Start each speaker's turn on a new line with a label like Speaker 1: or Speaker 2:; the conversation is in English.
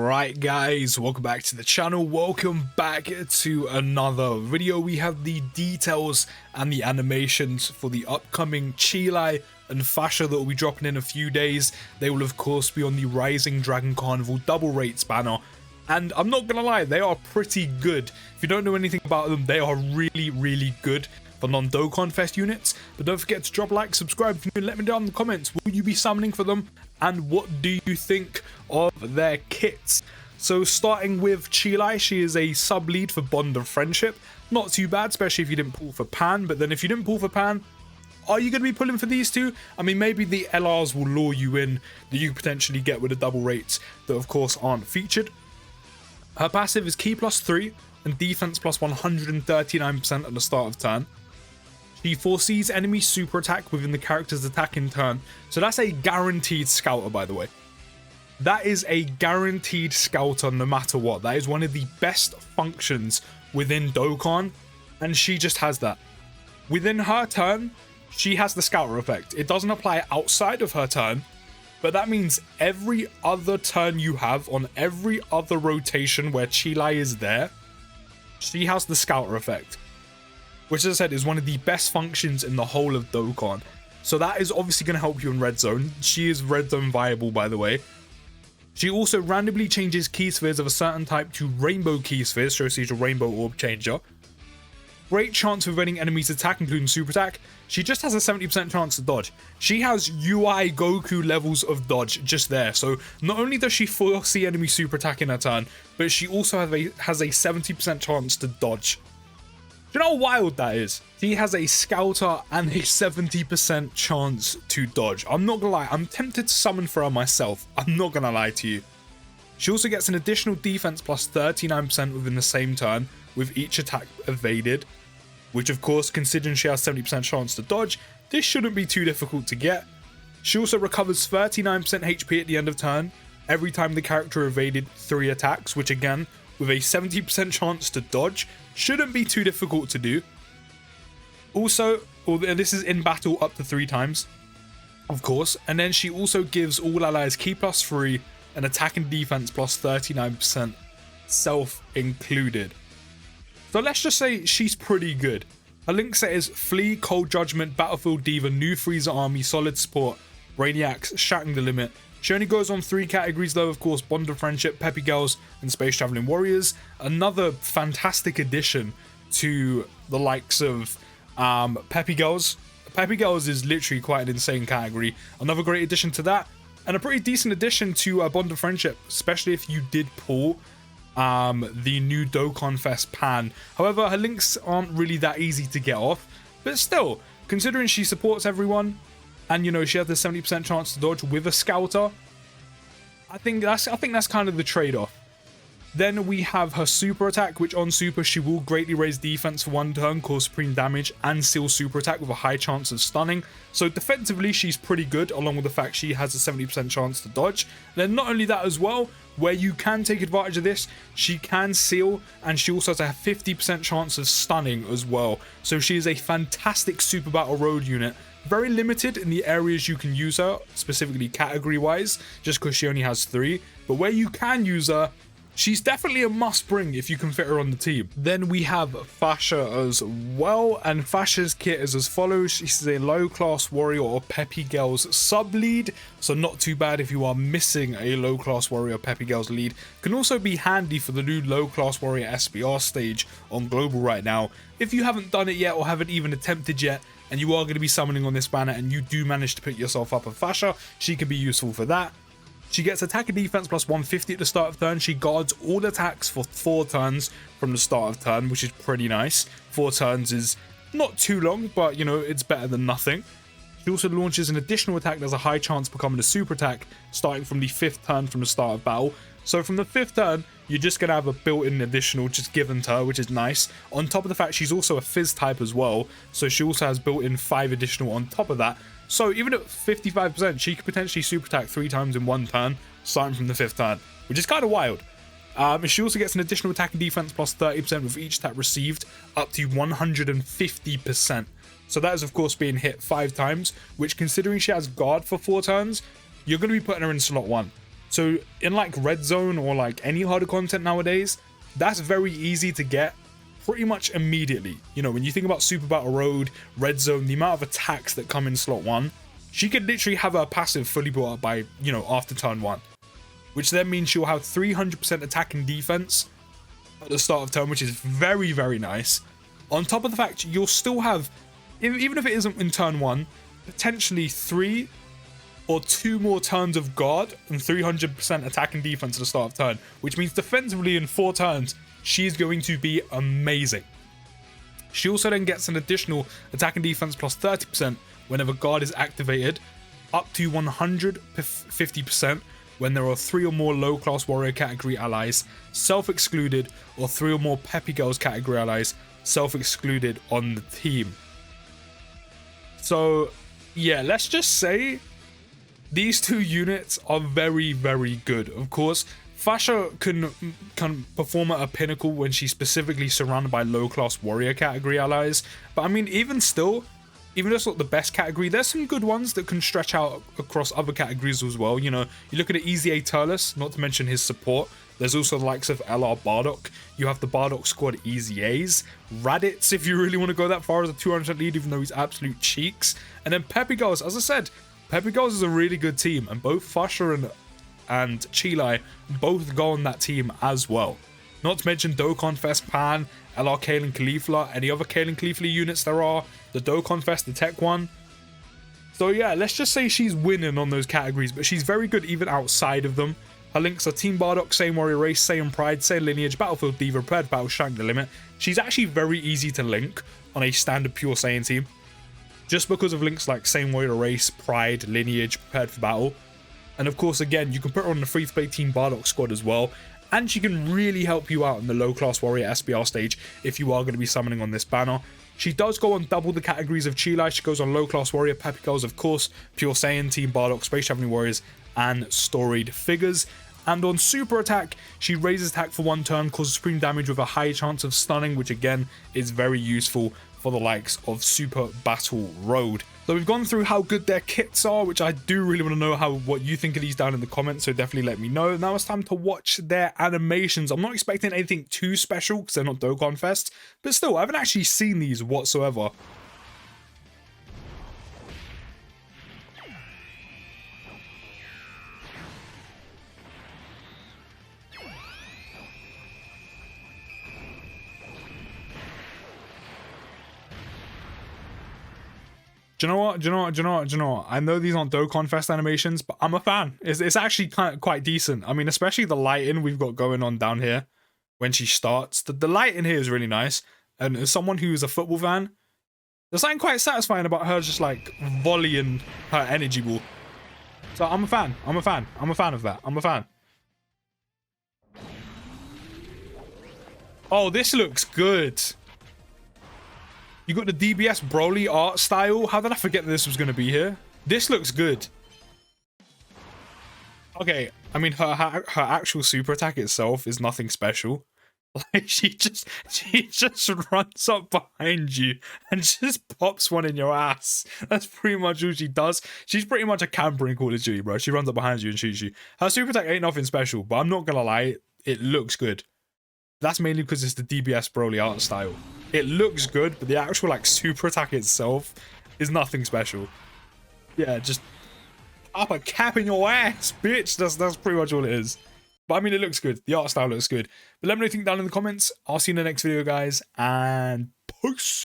Speaker 1: Alright guys, welcome back to the channel, welcome back to another video. We have the details and the animations for the upcoming Cheelai and Fasha that will be dropping in a few days. They will of course be on the Rising Dragon Carnival double rates banner, and I'm not gonna lie, they are pretty good. If you don't know anything about them, they are really good for non-DOKKANFEST units. But don't forget to drop a like, subscribe if you're new, let me know in the comments, will you be summoning for them? And what do you think of their kits? So starting with Cheelai, she is a sub-lead for Bond of Friendship. Not too bad, especially if you didn't pull for Pan. But then if you didn't pull for Pan, are you going to be pulling for these two? I mean, maybe the LRs will lure you in that you could potentially get with the double rates that of course aren't featured. Her passive is Ki +3 and defense plus 139% at the start of turn. She foresees enemy super attack within the character's attack in turn. So that's a guaranteed scouter, by the way. That is a guaranteed scouter no matter what. That is one of the best functions within Dokkan, and she just has that. Within her turn, she has the scouter effect. It doesn't apply outside of her turn, but that means every other turn you have on every other rotation where Cheelai is there, she has the scouter effect, which, as I said, is one of the best functions in the whole of Dokkan. So that is obviously going to help you in red zone. She is red zone viable, by the way. She also randomly changes key spheres of a certain type to rainbow key spheres, so she's a rainbow orb changer. Great chance of evading enemies' attack, including super attack. She just has a 70% chance to dodge. She has UI Goku levels of dodge just there. So not only does she foresee enemy super attack in her turn, but she also has a 70% chance to dodge. Do you know how wild that is? She has a scouter and a 70% chance to dodge. I'm not gonna lie, I'm tempted to summon for her myself. I'm not gonna lie to you. She also gets an additional defense plus 39% within the same turn with each attack evaded, which of course, considering she has 70% chance to dodge, this shouldn't be too difficult to get. She also recovers 39% HP at the end of turn every time the character evaded 3 attacks, which again, with a 70% chance to dodge, shouldn't be too difficult to do. Also, this is in battle up to 3 times, of course, and then she also gives all allies Ki +3 and attack and defense plus 39%, self included. So let's just say she's pretty good. Her link set is Flee, Cold Judgment, Battlefield Diva, New Freezer Army, Solid Support, Brainiacs, Shattering the Limit. She only goes on 3 categories though, of course, Bond of Friendship, Peppy Girls, and Space Traveling Warriors. Another fantastic addition to the likes of Peppy Girls. Peppy Girls is literally quite an insane category. Another great addition to that, and a pretty decent addition to Bond of Friendship, especially if you did pull the new DOKKANFEST Pan. However, her links aren't really that easy to get off, but still, considering she supports everyone, and you know she has the 70% chance to dodge with a scouter, I think that's kind of the trade-off. Then we have her super attack, which on super she will greatly raise defense for 1 turn, cause supreme damage, and seal super attack with a high chance of stunning. So defensively she's pretty good, along with the fact she has a 70% chance to dodge. And then not only that as well, where you can take advantage of this, she can seal, and she also has a 50% chance of stunning as well. So she is a fantastic super battle road unit. Very limited in the areas you can use her, specifically category wise, just because she only has 3. But where you can use her, she's definitely a must bring if you can fit her on the team. Then we have Fasha as well, and Fasha's kit is as follows. She's a low class warrior or Peppy Girls sub lead, so not too bad if you are missing a low class warrior or Peppy Girls lead. Can also be handy for the new low class warrior SBR stage on global right now. If you haven't done it yet or haven't even attempted yet, and you are going to be summoning on this banner and you do manage to pick yourself up a Fasha, she can be useful for that. She gets attack and defense plus 150 at the start of turn. She guards all attacks for 4 turns from the start of turn, which is pretty nice. 4 turns is not too long, but you know, it's better than nothing. She also launches an additional attack that has a high chance of becoming a super attack, starting from the 5th turn from the start of battle. So from the 5th turn, you're just going to have a built-in additional just given to her, which is nice. On top of the fact she's also a Fizz type as well, so she also has built-in 5 additional on top of that. So even at 55%, she could potentially super attack 3 times in 1 turn, starting from the 5th turn, which is kind of wild. She also gets an additional attack and defense plus 30% with each attack received, up to 150%. So that is of course being hit 5 times, which considering she has guard for 4 turns, you're going to be putting her in slot 1. So in like red zone or like any harder content nowadays, that's very easy to get pretty much immediately. You know, when you think about Super Battle Road, red zone, the amount of attacks that come in slot 1, she could literally have her passive fully built up by, you know, after turn 1. Which then means she'll have 300% attack and defense at the start of turn, which is very, very nice. On top of the fact, you'll still have, even if it isn't in turn 1, potentially 3 or 2 more turns of guard and 300% attack and defense at the start of turn, which means defensively in 4 turns, she's going to be amazing. She also then gets an additional attack and defense plus 30% whenever guard is activated, up to 150% when there are 3 or more low-class warrior category allies self-excluded, or 3 or more Peppy Girls category allies self-excluded on the team. So yeah, let's just say these 2 units are very, very good. Of course, Fasha can perform at a pinnacle when she's specifically surrounded by low-class warrior category allies. But I mean, even still, even though it's not the best category, there's some good ones that can stretch out across other categories as well. You know, you look at it, Easy A Turles, not to mention his support. There's also the likes of LR Bardock. You have the Bardock squad Easy A's. Raditz, if you really want to go that far, as a 200% lead, even though he's absolute cheeks. And then Peppy Girls, as I said, Peppy Girls is a really good team, and both Fasha and Cheelai both go on that team as well. Not to mention DOKKANFEST, Pan, LR Kaelin Caulifla, any other Kaelin Caulifla units there are, the DOKKANFEST, the tech one. So yeah, let's just say she's winning on those categories, but she's very good even outside of them. Her links are Team Bardock, Same Warrior Race, Same Pride, Same Lineage, Battlefield Diva, Prepared Battle, Shank the Limit. She's actually very easy to link on a standard pure Saiyan team, just because of links like Same Warrior Race, Pride, Lineage, Prepared for Battle. And of course, again, you can put her on the free-to-play Team Bardock squad as well, and she can really help you out in the low-class warrior SBR stage if you are going to be summoning on this banner. She does go on double the categories of Cheelai. She goes on low-class warrior, Peppy Girls, of course, Pure Saiyan, Team Bardock, Space Traveling Warriors, and storied figures. And on super attack, she raises attack for 1 turn, causes supreme damage with a high chance of stunning, which again is very useful for the likes of Super Battle Road. So we've gone through how good their kits are, which I do really want to know what you think of these down in the comments, so definitely let me know. Now it's time to watch their animations. I'm not expecting anything too special because they're not DOKKANFEST, but still, I haven't actually seen these whatsoever. Do you know what? I know these aren't DOKKANFEST animations, but I'm a fan. It's actually quite decent. I mean, especially the lighting we've got going on down here when she starts. The lighting here is really nice. And as someone who's a football fan, there's something quite satisfying about her just like volleying her energy ball. So I'm a fan. I'm a fan of that. I'm a fan. Oh, this looks good. You got the DBS Broly art style. How did I forget that this was going to be here? This looks good. Okay, I mean, her actual super attack itself is nothing special. Like, she just runs up behind you and just pops one in your ass. That's pretty much all she does. She's pretty much a camper in Call of Duty, bro. She runs up behind you and shoots you. Her super attack ain't nothing special, but I'm not going to lie, it looks good. That's mainly because it's the DBS Broly art style. It looks good, but the actual like super attack itself is nothing special. Yeah, just up a cap in your ass, bitch. That's pretty much all it is. But I mean, it looks good. The art style looks good. But let me know what you think down in the comments. I'll see you in the next video, guys, and peace.